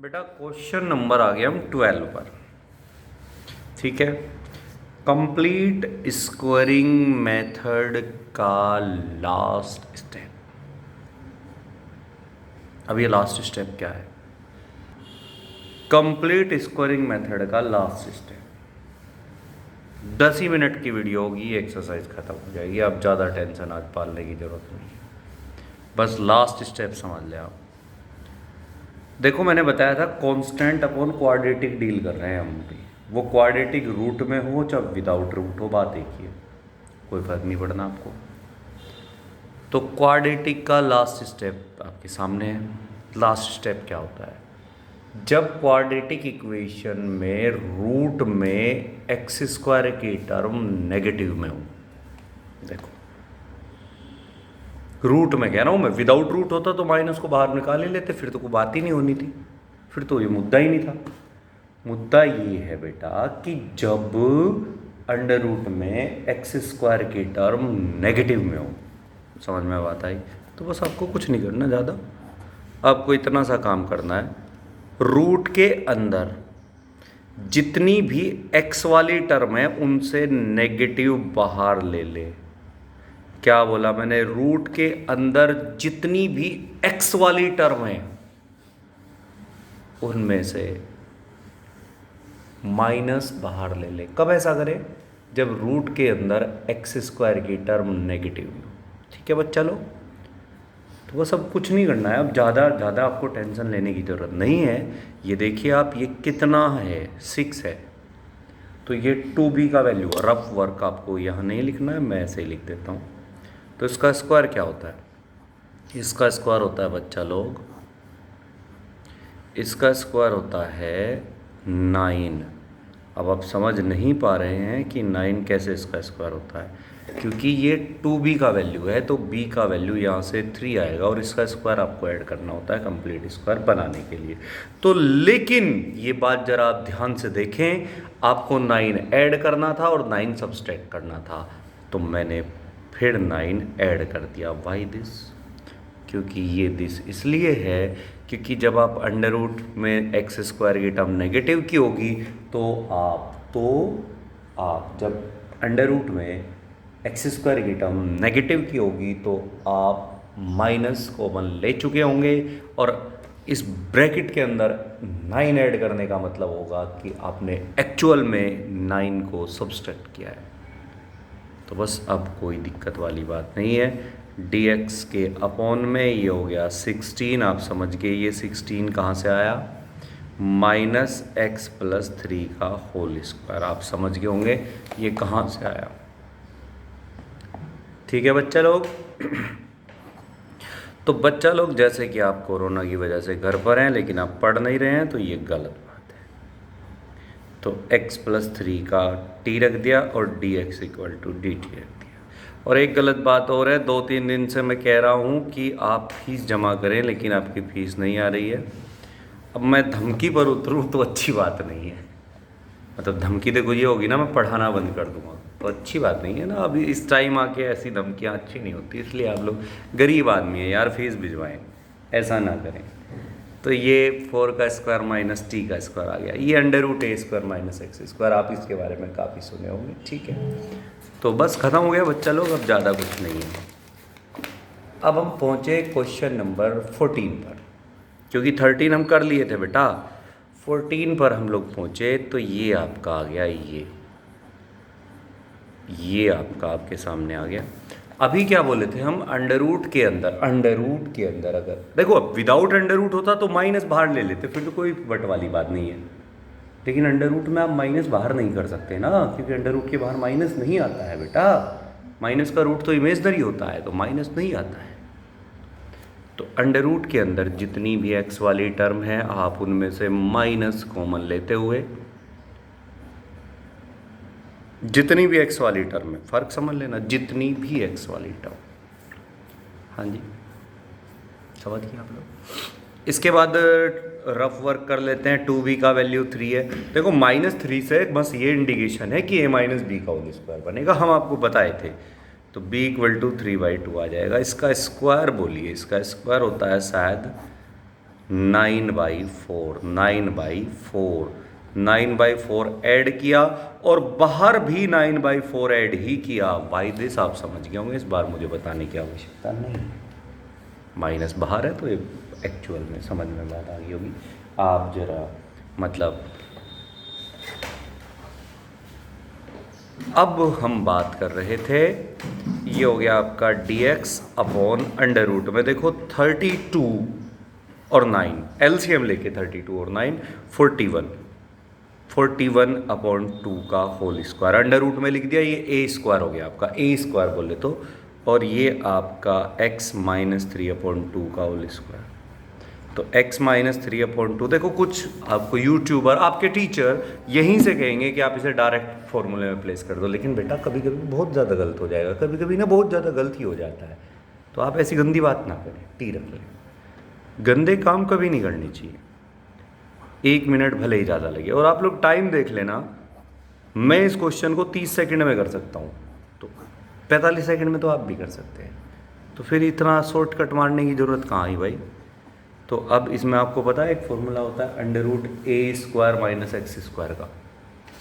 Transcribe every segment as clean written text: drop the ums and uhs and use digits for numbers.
बेटा question number आ गया हम 12 पर। ठीक है, कंप्लीट स्क्वायरिंग मेथड का लास्ट स्टेप। अब ये लास्ट स्टेप क्या है? कंप्लीट स्क्वायरिंग मेथड का लास्ट स्टेप 10 ही मिनट की वीडियो होगी, एक्सरसाइज खत्म हो जाएगी। अब ज़्यादा टेंशन आज पालने की ज़रूरत नहीं है, बस लास्ट स्टेप समझ ले आप। देखो मैंने बताया था कांस्टेंट अपॉन क्वाड्रेटिक डील कर रहे हैं हम भी, वो क्वाड्रेटिक रूट में हो चाहे विदाउट रूट हो, बात एक ही है, कोई फर्क नहीं पड़ना आपको। तो क्वाड्रेटिक का लास्ट स्टेप आपके सामने है। लास्ट स्टेप क्या होता है? जब क्वाड्रेटिक इक्वेशन में रूट में एक्स स्क्वायर की टर्म नेगेटिव में हो, देखो रूट में कह रहा हूँ मैं, विदाउट रूट होता तो माइनस को बाहर निकाल ही लेते, फिर तो कोई बात ही नहीं होनी थी, फिर तो ये मुद्दा ही नहीं था। मुद्दा ये है बेटा कि जब अंडर रूट में एक्स स्क्वायर की टर्म नेगेटिव में हो, समझ में बात आई? तो बस आपको कुछ नहीं करना ज़्यादा, आपको इतना सा काम करना है, रूट के अंदर जितनी भी एक्स वाली टर्म है उनसे नेगेटिव बाहर ले ले। क्या बोला मैंने? रूट के अंदर जितनी भी एक्स वाली टर्म है उनमें से माइनस बाहर ले ले। कब ऐसा करें? जब रूट के अंदर एक्स स्क्वायर की टर्म नेगेटिव हो। ठीक है बच्चा लोग, तो वो सब कुछ नहीं करना है, अब ज़्यादा आपको टेंशन लेने की ज़रूरत नहीं है। ये देखिए आप, ये कितना है? 6 है, तो ये 2b का वैल्यू है। रफ वर्क आपको यहाँ नहीं लिखना है, मैं ऐसे ही लिख देता हूँ। तो इसका स्क्वायर क्या होता है? इसका स्क्वायर होता है बच्चा लोग, इसका स्क्वायर होता है 9। अब आप समझ नहीं पा रहे हैं कि 9 कैसे इसका स्क्वायर होता है, क्योंकि ये 2b का वैल्यू है, तो b का वैल्यू यहाँ से 3 आएगा और इसका स्क्वायर आपको ऐड करना होता है कंप्लीट स्क्वायर बनाने के लिए। तो लेकिन ये बात ज़रा आप ध्यान से देखें, आपको 9 ऐड करना था और 9 सब्सट्रैक्ट करना था, तो मैंने फिर 9 ऐड कर दिया। Why this? क्योंकि ये दिस इसलिए है क्योंकि जब आप अंडर रूट में एक्स स्क्वायर की टर्म नेगेटिव की होगी तो आप जब अंडर रूट में एक्स स्क्वायर की टर्म नेगेटिव की होगी तो आप माइनस कॉमन ले चुके होंगे, और इस ब्रैकेट के अंदर 9 ऐड करने का मतलब होगा कि आपने एक्चुअल में 9 को सब्सट्रैक्ट किया है। तो बस अब कोई दिक्कत वाली बात नहीं है। dx के अपॉन में ये हो गया 16, आप समझ गए ये 16 कहाँ से आया? -x+3 का होल स्क्वायर, आप समझ गए होंगे ये कहाँ से आया। ठीक है बच्चा लोग? तो बच्चा लोग, जैसे कि आप कोरोना की वजह से घर पर हैं लेकिन आप पढ़ नहीं रहे हैं, तो ये गलत बात है। तो x+3 का t रख दिया और dx = dt रख दिया। और एक गलत बात और है, 2-3 दिन से मैं कह रहा हूँ कि आप फीस जमा करें, लेकिन आपकी फ़ीस नहीं आ रही है। अब मैं धमकी पर उतरूँ तो अच्छी बात नहीं है, मतलब धमकी देखो ये होगी ना मैं पढ़ाना बंद कर दूँगा, तो अच्छी बात नहीं है ना। अभी इस टाइम आके ऐसी धमकियाँ अच्छी नहीं होती, इसलिए आप लोग गरीब आदमी हैं यार, फीस भिजवाएँ, ऐसा ना करें। तो ये 4 का स्क्वायर माइनस t का स्क्वायर आ गया, ये √a² - x², आप इसके बारे में काफ़ी सुने होंगे। ठीक है, तो बस ख़त्म हो गया बच्चा लोग, अब ज़्यादा कुछ नहीं है। अब हम पहुँचे क्वेश्चन नंबर 14 पर, क्योंकि 13 हम कर लिए थे बेटा, 14 पर हम लोग पहुँचे। तो ये आपका आ गया, ये आपका आपके सामने आ गया। अभी क्या बोले थे हम? अंडर रूट के अंदर अगर देखो, अब विदाउट अंडर रूट होता तो माइनस बाहर ले लेते, फिर तो कोई बट वाली बात नहीं है। लेकिन अंडर रूट में आप माइनस बाहर नहीं कर सकते ना, क्योंकि अंडर रूट के बाहर माइनस नहीं आता है बेटा। माइनस का रूट तो इमेजनरी होता है, तो माइनस नहीं आता है। तो अंडर रूट के अंदर जितनी भी एक्स वाली टर्म है, आप उनमें से माइनस कॉमन लेते हुए, जितनी भी एक्स वाली टर्म है, फ़र्क समझ लेना, जितनी भी एक्स वाली टर्म, हाँ जी समझ गए आप लोग। इसके बाद रफ वर्क कर लेते हैं। 2b का वैल्यू 3 है। देखो -3 से बस ये इंडिकेशन है कि a - b का होल स्क्वायर बनेगा, हम आपको बताए थे। तो b = 3/2 आ जाएगा। इसका स्क्वायर बोलिए, इसका स्क्वायर होता है शायद 9/4, 9/4, 9/4 ऐड किया और बाहर भी 9/4 ऐड ही किया। बाई दिस आप समझ गए होंगे, इस बार मुझे बताने की आवश्यकता नहीं। माइनस बाहर है तो ये एक्चुअल में समझ में बात आ गई होगी। आप जरा मतलब अब हम बात कर रहे थे, ये हो गया आपका dx अपॉन अंडर रूट में देखो 32 और 9 एलसीएम लेके 32 और 9 41 अपॉन 2 का होल स्क्वायर अंडर रूट में लिख दिया। ये ए स्क्वायर हो गया आपका, ए स्क्वायर बोले तो, और ये आपका x माइनस 3/2 का होल स्क्वायर। तो x माइनस 3/2 देखो, कुछ आपको यूट्यूबर आपके टीचर यहीं से कहेंगे कि आप इसे डायरेक्ट फॉर्मूले में प्लेस कर दो, लेकिन बेटा कभी कभी बहुत ज़्यादा गलत हो जाएगा, कभी कभी ना बहुत ज़्यादा गलती हो जाता है। तो आप ऐसी गंदी बात ना करें, टी रख लें। गंदे काम कभी नहीं करनी चाहिए, 1 मिनट भले ही ज़्यादा लगे। और आप लोग टाइम देख लेना, मैं इस क्वेश्चन को 30 सेकंड में कर सकता हूँ, तो 45 सेकंड में तो आप भी कर सकते हैं। तो फिर इतना शॉर्टकट मारने की ज़रूरत कहाँ आई भाई। तो अब इसमें आपको पता है एक फॉर्मूला होता है अंडर रूट ए स्क्वायर माइनस एक्स स्क्वायर का,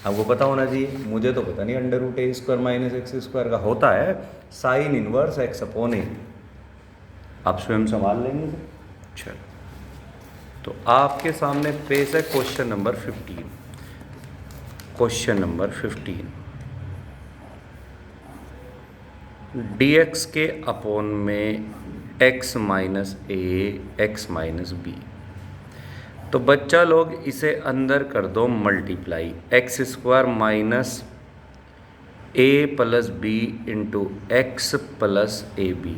आपको पता होना चाहिए। मुझे तो पता नहीं अंडर रूट ए स्क्वायर माइनस एक्स स्क्वायर का होता है साइन इनवर्स एक्स अपॉन ए। आप स्वयं संभाल लेंगे। चलो, तो आपके सामने पेश है question number 15। Question number 15 dx के अपॉन में x minus a x minus b. तो बच्चा लोग इसे अंदर कर दो multiply, x square minus a plus b into x plus a b.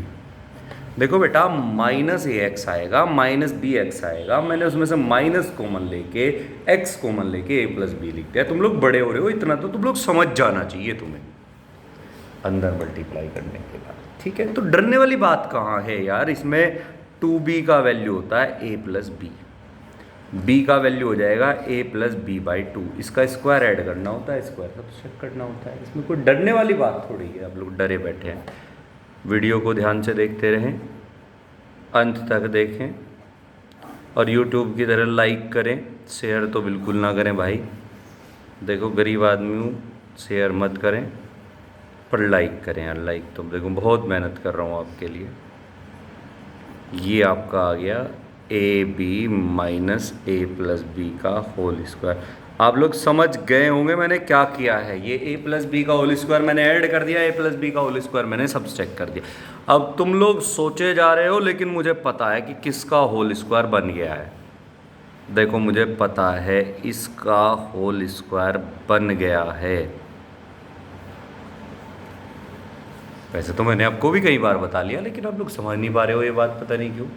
देखो बेटा, माइनस ए एक्स आएगा, माइनस बी एक्स आएगा, मैंने उसमें से माइनस कॉमन लेके एक्स कॉमन लेके ए प्लस बी लिख दिया। तुम लोग बड़े हो रहे हो, इतना तो तुम लोग समझ जाना चाहिए तुम्हें अंदर मल्टीप्लाई करने के बाद, ठीक है। तो डरने वाली बात कहाँ है यार, इसमें 2b का वैल्यू होता है a प्लस बी, b का वैल्यू हो जाएगा a प्लस बी बाई 2, इसका स्क्वायर ऐड करना होता है, स्क्वायर सब्ट्रैक्ट करना होता है। इसमें कोई डरने वाली बात थोड़ी है, आप लोग डरे बैठे हैं। वीडियो को ध्यान से देखते रहें, अंत तक देखें, और YouTube की तरह लाइक करें, शेयर तो बिल्कुल ना करें भाई। देखो गरीब आदमी हूँ, शेयर मत करें पर लाइक करें यार, लाइक तो देखो बहुत मेहनत कर रहा हूँ आपके लिए। ये आपका आ गया a b minus a plus b का होल स्क्वायर। आप लोग समझ गए होंगे मैंने क्या किया है। ये ए प्लस बी का होल स्क्वायर मैंने ऐड कर दिया, ए प्लस बी का होल स्क्वायर मैंने सब्सट्रैक्ट कर दिया। अब तुम लोग सोचे जा रहे हो, लेकिन मुझे पता है कि किसका होल स्क्वायर बन गया है। देखो मुझे पता है इसका होल स्क्वायर बन गया है। वैसे तो मैंने आपको भी कई बार बता लिया, लेकिन आप लोग समझ नहीं पा रहे हो ये बात, पता नहीं क्यों।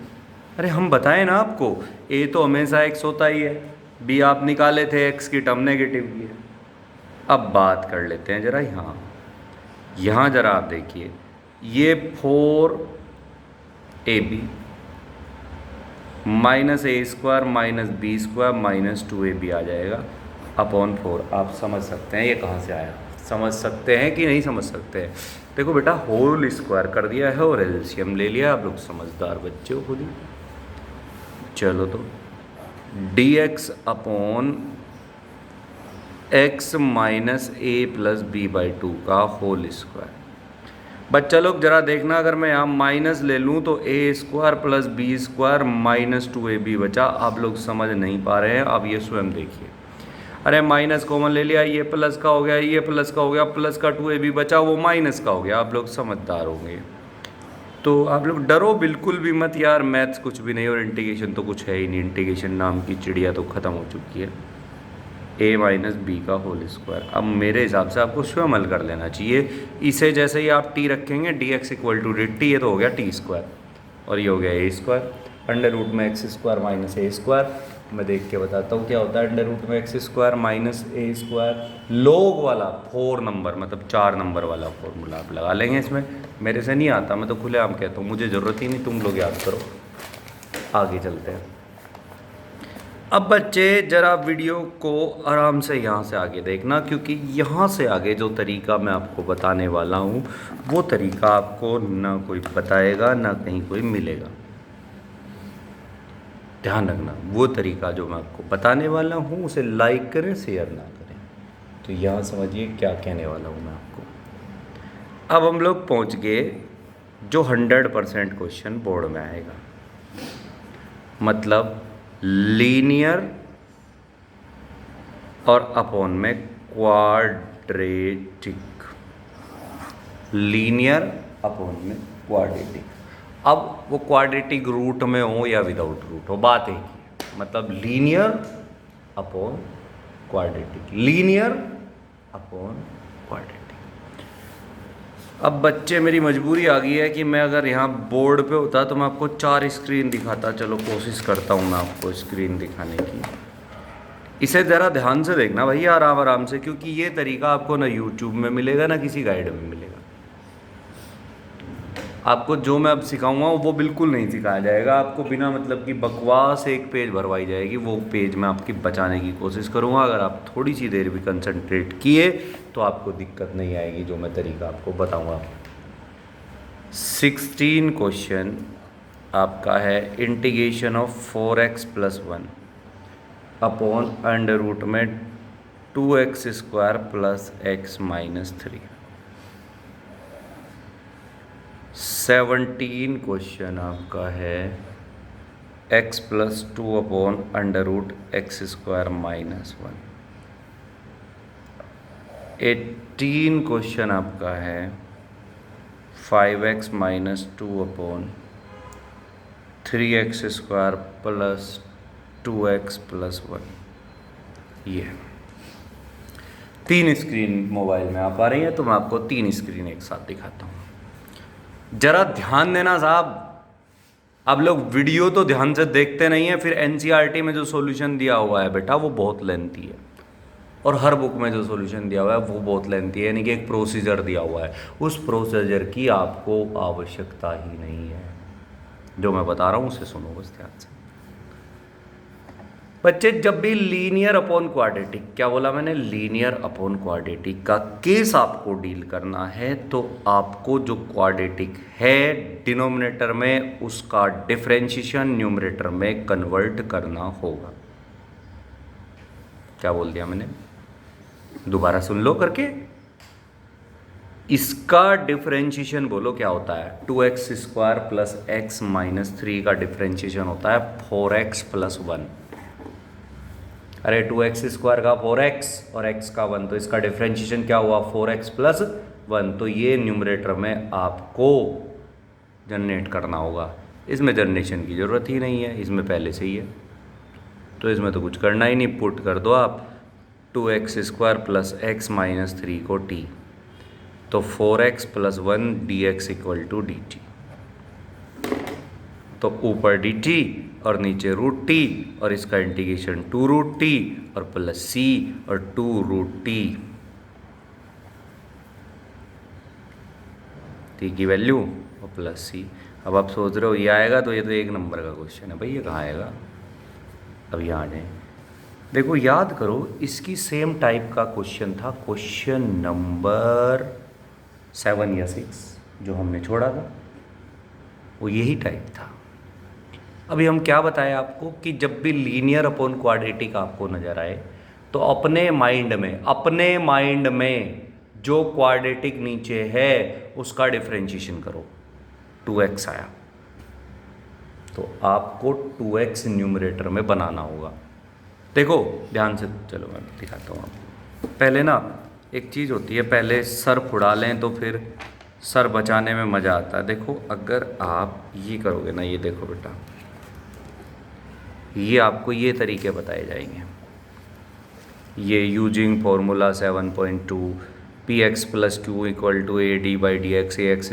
अरे हम बताएं ना आपको, ए तो हमेशा एक्स होता ही है, बी आप निकाले थे एक्स की टर्म नेगेटिव की है। अब बात कर लेते हैं जरा यहाँ जरा आप देखिए, ये 4ab minus A square minus B square minus 2ab आ जाएगा अपॉन 4। आप समझ सकते हैं ये कहाँ से आया, समझ सकते हैं कि नहीं समझ सकते हैं। देखो बेटा, होल स्क्वायर कर दिया है और एलसीएम ले लिया, आप लोग समझदार बच्चे हो खुद ही। चलो तो dx upon x minus a plus b by 2 का होल स्क्वायर। बच्चा लोग जरा देखना, अगर मैं यहाँ माइनस ले लूँ तो A square plus B square minus 2ab बचा। आप लोग समझ नहीं पा रहे हैं, आप ये स्वयं देखिए। अरे माइनस कॉमन ले लिया, ये प्लस का हो गया, ये प्लस का हो गया, प्लस का 2ab बचा, वो माइनस का हो गया। आप लोग समझदार होंगे, तो आप लोग डरो बिल्कुल भी मत यार। मैथ्स कुछ भी नहीं और इंटीग्रेशन तो कुछ है ही नहीं, इंटीग्रेशन नाम की चिड़िया तो ख़त्म हो चुकी है। ए माइनस बी का होल स्क्वायर, अब मेरे हिसाब से आपको स्वयं हल कर लेना चाहिए। इसे जैसे ही आप टी रखेंगे dx इक्वल टू dt, ये तो हो गया टी स्क्वायर और ये हो गया ए स्क्वायर। अंडर रूट में x square minus A square, मैं देख के बताता हूँ क्या होता है। अंडर रूट में x square minus A square, लोग वाला 4 नंबर मतलब 4 नंबर वाला फॉर्मूला आप लगा लेंगे। इसमें मेरे से नहीं आता, मैं तो खुलेआम कहता हूँ, मुझे ज़रूरत ही नहीं, तुम लोग याद करो। आगे चलते हैं। अब बच्चे जरा वीडियो को आराम से यहाँ से आगे देखना, क्योंकि यहाँ से आगे जो तरीका मैं आपको बताने वाला हूँ वो तरीका आपको ना कोई बताएगा ना कहीं कोई मिलेगा। ध्यान रखना, वो तरीका जो मैं आपको बताने वाला हूँ उसे लाइक करें, शेयर ना करें। तो यहाँ समझिए क्या कहने वाला हूँ मैं आपको। अब हम लोग पहुँच गए जो 100% क्वेश्चन बोर्ड में आएगा, मतलब लीनियर और अपॉन में क्वाड्रेटिक, लीनियर अपॉन में क्वाड्रेटिक। अब वो क्वाड्रेटिक रूट में हो या विदाउट रूट हो, बात एक ही है। मतलब linear upon quadratic, linear upon quadratic. अब बच्चे मेरी मजबूरी आ गई है कि मैं अगर यहाँ बोर्ड पे होता तो मैं आपको 4 स्क्रीन दिखाता। चलो कोशिश करता हूँ मैं आपको स्क्रीन दिखाने की। इसे ज़रा ध्यान से देखना भैया, आराम आराम से, क्योंकि ये तरीका आपको ना यूट्यूब में मिलेगा ना किसी गाइड में मिलेगा। आपको जो मैं अब सिखाऊंगा वो बिल्कुल नहीं सिखाया जाएगा आपको, बिना मतलब कि बकवास एक पेज भरवाई जाएगी, वो पेज मैं आपकी बचाने की कोशिश करूंगा। अगर आप थोड़ी सी देर भी कंसंट्रेट किए तो आपको दिक्कत नहीं आएगी जो मैं तरीका आपको बताऊंगा। 16 क्वेश्चन आपका है integration of 4x + 1 upon under root में 2x² + x - 3। 17 क्वेश्चन आपका है x + 2 upon under root x² - 1। 18 question आपका है 5x - 2 अपॉन 3x² + 2x + 1। ये 3 स्क्रीन मोबाइल में आप आ रही हैं, तो मैं आपको 3 स्क्रीन एक साथ दिखाता हूँ। जरा ध्यान देना साहब, आप लोग वीडियो तो ध्यान से देखते नहीं है, फिर एनसीईआरटी में जो सॉल्यूशन दिया हुआ है बेटा वो बहुत लेंथी है, और हर बुक में जो सॉल्यूशन दिया हुआ है वो बहुत लेंथी है। यानी कि एक प्रोसीजर दिया हुआ है, उस प्रोसीजर की आपको आवश्यकता ही नहीं है। जो मैं बता रहा हूँ उसे सुनो बस ध्यान से। बच्चे जब भी लीनियर अपॉन क्वाड्रेटिक, क्या बोला मैंने, लीनियर अपॉन क्वाड्रेटिक का केस आपको डील करना है, तो आपको जो क्वाड्रेटिक है डिनोमिनेटर में उसका डिफरेंशिएशन न्यूमरेटर में कन्वर्ट करना होगा। क्या बोल दिया मैंने, दोबारा सुन लो करके। इसका डिफरेंशिएशन बोलो क्या होता है, 2x² + x - 3 का डिफरेंशिएशन होता है 4x + 1। अरे 2x² का 4x और x का 1, तो इसका डिफरेंशिएशन क्या हुआ, 4x + 1। तो ये न्यूमरेटर में आपको जनरेट करना होगा। इसमें जनरेशन की ज़रूरत ही नहीं है, इसमें पहले से ही है, तो इसमें तो कुछ करना ही नहीं। पुट कर दो आप 2x² + x - 3 को t, तो 4x + 1 dx = dt। तो ऊपर dt और नीचे √t, और इसका इंटीग्रेशन 2√t और प्लस c और 2√t। t की वैल्यू और प्लस c। अब आप सोच रहे हो ये आएगा, तो ये तो 1 नंबर का क्वेश्चन है भाई, ये कहाँ आएगा। अब यहाँ आ जाए, देखो याद करो, इसकी सेम टाइप का क्वेश्चन था क्वेश्चन नंबर 7 या 6 जो हमने छोड़ा था, वो यही टाइप था। अभी हम क्या बताएं आपको कि जब भी लीनियर अपॉन क्वाड्रेटिक आपको नज़र आए तो अपने माइंड में जो क्वाड्रेटिक नीचे है उसका डिफरेंशिएशन करो। 2x आया तो आपको 2x न्यूमरेटर में बनाना होगा। देखो ध्यान से, चलो मैं दिखाता हूँ आपको। पहले ना एक चीज़ होती है, पहले सर फुड़ा लें तो फिर सर बचाने में मज़ा आता है। देखो अगर आप ये करोगे ना, ये देखो बेटा, ये आपको ये तरीके बताए जाएंगे। ये using formula 7.2 px + q = a/d/dx ax²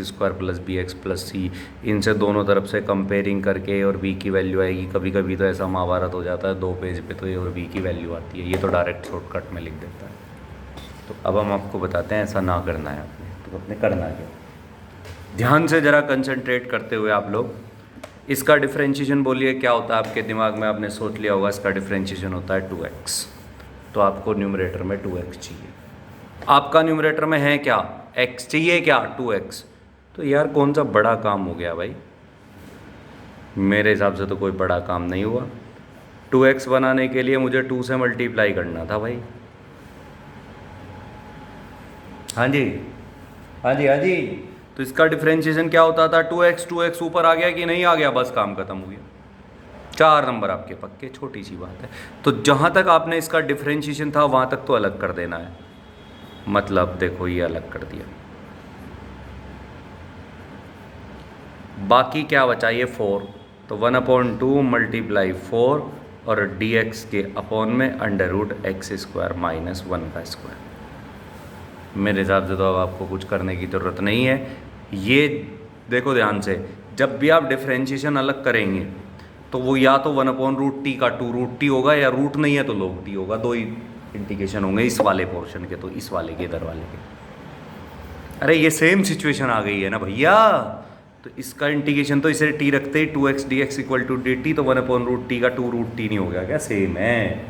+ bx + c, इनसे दोनों तरफ से कंपेयरिंग करके और b की वैल्यू आएगी। कभी कभी तो ऐसा महाभारत हो जाता है 2 पेज पे, तो ये और b की वैल्यू आती है। ये तो डायरेक्ट शॉर्टकट में लिख देता है। तो अब हम आपको बताते हैं ऐसा ना करना है आपने, तो आपने करना क्या, ध्यान से ज़रा कंसंट्रेट करते हुए आप लोग इसका डिफरेंशिएशन बोलिए क्या होता है। आपके दिमाग में आपने सोच लिया होगा इसका डिफरेंशिएशन होता है 2x, तो आपको न्यूमरेटर में 2x चाहिए। आपका न्यूमरेटर में है क्या, x चाहिए क्या, 2x। तो यार कौन सा बड़ा काम हो गया भाई, मेरे हिसाब से तो कोई बड़ा काम नहीं हुआ। 2x बनाने के लिए मुझे 2 से मल्टीप्लाई करना था भाई। हाँ जी, हाँ जी, हाँ जी। तो इसका डिफरेंशिएशन क्या होता था? 2x ऊपर आ गया कि नहीं आ गया, बस काम खत्म हो गया। 4 नंबर आपके पक्के, छोटी सी बात है। तो जहाँ तक आपने इसका डिफरेंशिएशन था वहाँ तक तो अलग कर देना है। मतलब देखो ये अलग कर दिया, बाकी क्या बचा? ये 4, तो 1/2 मल्टीप्लाई 4 और dx के अपॉन में √x² माइनस 1 का स्क्वायर। मेरे हिसाब से तो अब आपको कुछ करने की ज़रूरत नहीं है। ये देखो ध्यान से, जब भी आप डिफरेंशिएशन अलग करेंगे तो वो या तो 1/√t का 2√t होगा, या रूट नहीं है तो log t होगा। दो ही इंटीग्रेशन होंगे इस वाले पोर्शन के, तो इस वाले के इधर वाले के। अरे ये सेम सिचुएशन आ गई है ना भैया। तो इसका इंटीग्रेशन तो इसे t रखते ही 2x dx = dt, तो 1/√t का 2√t नहीं हो गया क्या? सेम है।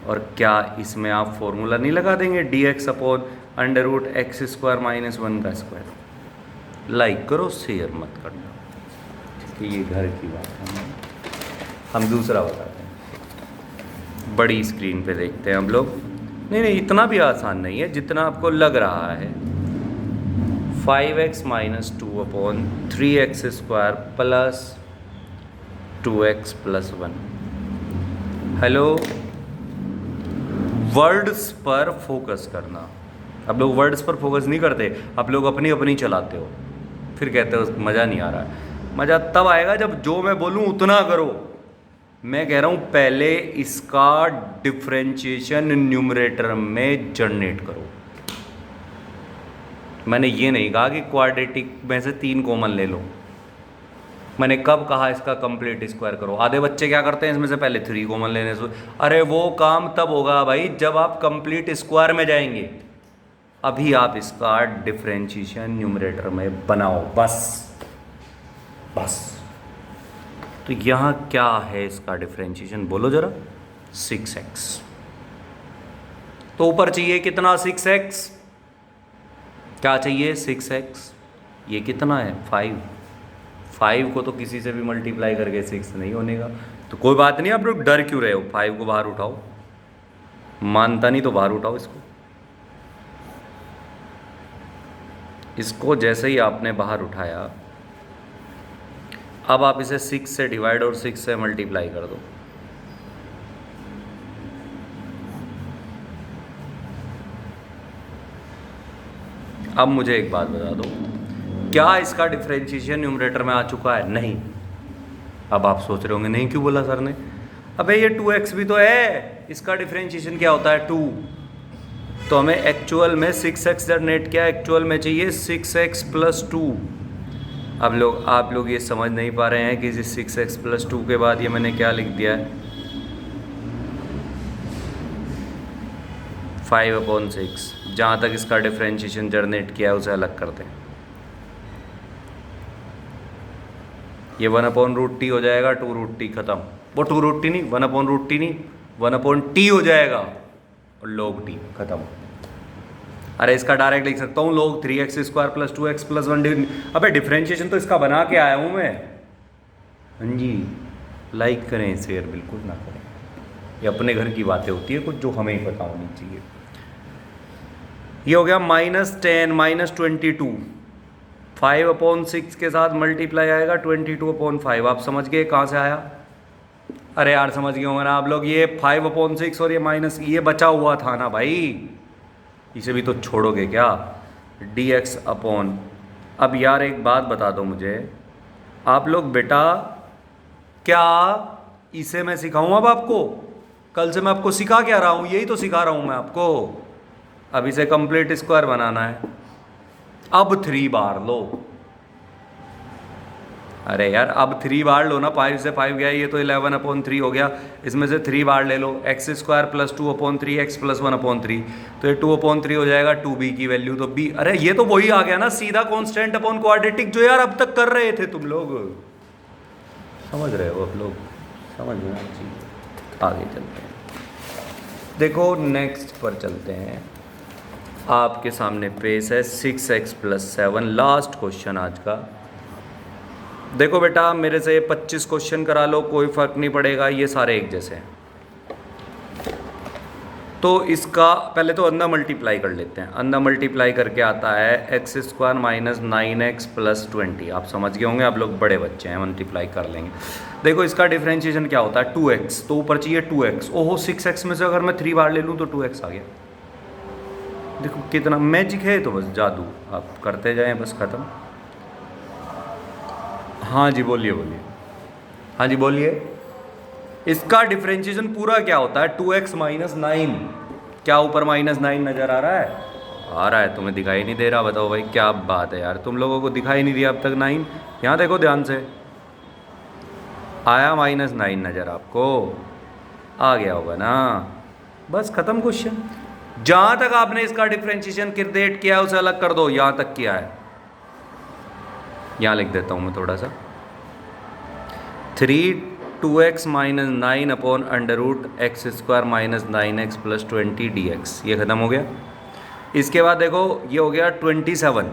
और क्या इसमें आप फॉर्मूला नहीं लगा देंगे? dx/√x² माइनस 1 का स्क्वायर। लाइक करो, शेयर मत करना, ठीक है? ये घर की बात है। हम दूसरा बताते हैं, बड़ी स्क्रीन पे देखते हैं हम लोग। नहीं नहीं, इतना भी आसान नहीं है जितना आपको लग रहा है। 5x - 2/3x² plus 2x + 1। Hello, words पर फोकस करना। अब लोग वर्ड्स पर फोकस नहीं करते, आप लोग अपनी अपनी चलाते हो, फिर कहते हो मज़ा नहीं आ रहा है। मज़ा तब आएगा जब जो मैं बोलूँ उतना करो। मैं कह रहा हूँ पहले इसका डिफरेंशिएशन न्यूमरेटर में जनरेट करो। मैंने ये नहीं कहा कि क्वाड्रेटिक में से 3 कॉमन ले लो। मैंने कब कहा इसका कंप्लीट स्क्वायर करो? आधे बच्चे क्या करते हैं इसमें से पहले 3 कॉमन लेने से। अरे वो काम तब होगा भाई जब आप कंप्लीट स्क्वायर में जाएंगे। अभी आप इसका डिफरेंशिएशन न्यूमरेटर में बनाओ, बस। तो यहाँ क्या है इसका डिफरेंशिएशन, बोलो जरा? 6x। तो ऊपर चाहिए कितना? 6x। क्या चाहिए? 6x। ये कितना है? 5 को तो किसी से भी मल्टीप्लाई करके 6 नहीं होने का। तो कोई बात नहीं, आप लोग डर क्यों रहे हो? 5 को बाहर उठाओ, मानता नहीं तो बाहर उठाओ इसको जैसे ही आपने बाहर उठाया, अब आप इसे 6 से डिवाइड और 6 से मल्टीप्लाई कर दो। अब मुझे एक बात बता दो, क्या इसका डिफरेंशिएशन न्यूमरेटर में आ चुका है? नहीं। अब आप सोच रहे होंगे नहीं क्यों बोला सर ने? अबे ये 2x भी तो है, इसका डिफरेंशिएशन क्या होता है? 2। तो हमें एक्चुअल में 6x जनरेट किया, एक्चुअल में चाहिए 6x + 2। अब आप लोग ये समझ नहीं पा रहे हैं कि 6x + 2 के बाद ये मैंने क्या लिख दिया है? 5/6। जहाँ तक इसका डिफरेंशिएशन जनरेट किया है उसे अलग करते हैं। ये 1/√t हो जाएगा, 2√t खत्म। वो 2√t नहीं, 1/√t नहीं, 1/t हो जाएगा और log t खत्म। अरे इसका डायरेक्ट लिख सकता हूँ log 3x² + 2x + 1। अबे डिफरेंशिएशन तो इसका बना के आया हूँ मैं। हाँ जी, लाइक करें, शेयर बिल्कुल ना करें। ये अपने घर की बातें होती है कुछ जो हमें ही पता होनी चाहिए। ये हो गया -10 - 22। 5/6 के साथ मल्टीप्लाई आएगा 22/5। आप समझ गए कहाँ से आया? अरे यार समझ गए होंगे ना आप लोग। ये 5/6 और ये माइनस ये बचा हुआ था ना भाई, इसे भी तो छोड़ोगे क्या? dx upon. अब यार एक बात बता दो मुझे, आप लोग बेटा, क्या इसे मैं सिखाऊं अब आपको? कल से मैं आपको सिखा क्या रहा हूँ? यही तो सिखा रहा हूँ मैं आपको। अब इसे कंप्लीट स्क्वायर बनाना है। अब 3 बार लो। अरे यार अब 3 बार लो ना, 5 से 5 गया, ये तो 11/3 हो गया। इसमें से 3 बार ले लो, x² + 2/3 x + 1/3। तो ये 2/3 हो जाएगा, 2b की वैल्यू तो b। अरे ये तो वही आ गया ना सीधा कांस्टेंट अपॉन क्वाड्रेटिक, जो यार अब तक कर रहे थे तुम लोग। समझ रहे हो? आप लोग समझ में चाहिए। आगे चलते हैं, देखो नेक्स्ट पर चलते हैं। आपके सामने पेज है 6x + 7, लास्ट क्वेश्चन आज का। देखो बेटा, मेरे से 25 क्वेश्चन करा लो, कोई फ़र्क नहीं पड़ेगा, ये सारे एक जैसे हैं। तो इसका पहले तो अंदर मल्टीप्लाई कर लेते हैं। अंदर मल्टीप्लाई करके आता है x square minus 9x plus 20। आप समझ गए होंगे, आप लोग बड़े बच्चे हैं, मल्टीप्लाई कर लेंगे। देखो इसका डिफरेंशिएशन क्या होता है, 2x, तो ऊपर चाहिए 2x। ओहो, 6x में से अगर मैं 3 बार ले लूँ तो 2x आ गया। देखो कितना मैजिक है, तो बस जादू, आप करते जाएं, बस ख़त्म। हाँ जी बोलिए बोलिए, हाँ जी बोलिए। इसका डिफरेंशिएशन पूरा क्या होता है, 2x माइनस 9। क्या ऊपर माइनस 9 नज़र आ रहा है? आ रहा है, तुम्हें दिखाई नहीं दे रहा? बताओ भाई, क्या बात है यार, तुम लोगों को दिखाई नहीं दिया अब तक 9? यहाँ देखो ध्यान से, आया माइनस 9 नज़र आपको? आ गया होगा ना, बस ख़त्म क्वेश्चन। जहाँ तक आपने इसका डिफरेंशिएशन क्रिएट किया है उसे अलग कर दो, यहाँ तक किया है। यहाँ लिख देता हूँ मैं थोड़ा सा, 2x minus 9 upon under root x square minus 9x plus 20 dx, ये ख़त्म हो गया। इसके बाद देखो ये हो गया 27,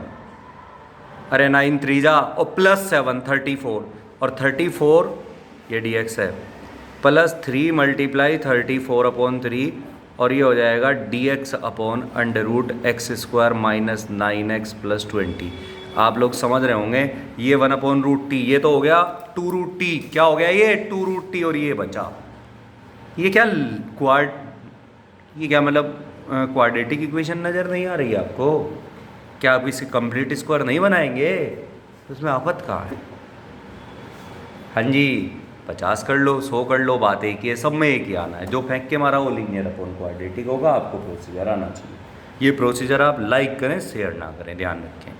अरे 9 3 जा और प्लस 7 34, और 34 ये dx है, प्लस 3 मल्टीप्लाई 34 अपॉन 3, और ये हो जाएगा dx upon under root x square minus 9x plus 20। आप लोग समझ रहे होंगे, ये 1 अपॉन रूट टी, ये तो हो गया 2 रूट टी। क्या हो गया ये? 2 रूट टी, और ये बचा, ये क्या ये क्या मतलब क्वाड्रेटिक इक्वेशन नज़र नहीं आ रही है आपको? क्या आप इसे कंप्लीट स्क्वायर नहीं बनाएंगे? उसमें आफत कहाँ है? हाँ जी, 50 कर लो, 100 कर लो, बात एक ही है, सब में एक ही आना है। जो फेंक के मारा वो लीनियर अपॉन क्वाड्रेटिक होगा, आपको प्रोसीजर आना चाहिए। ये प्रोसीजर आप लाइक करें, शेयर ना करें, ध्यान रखें।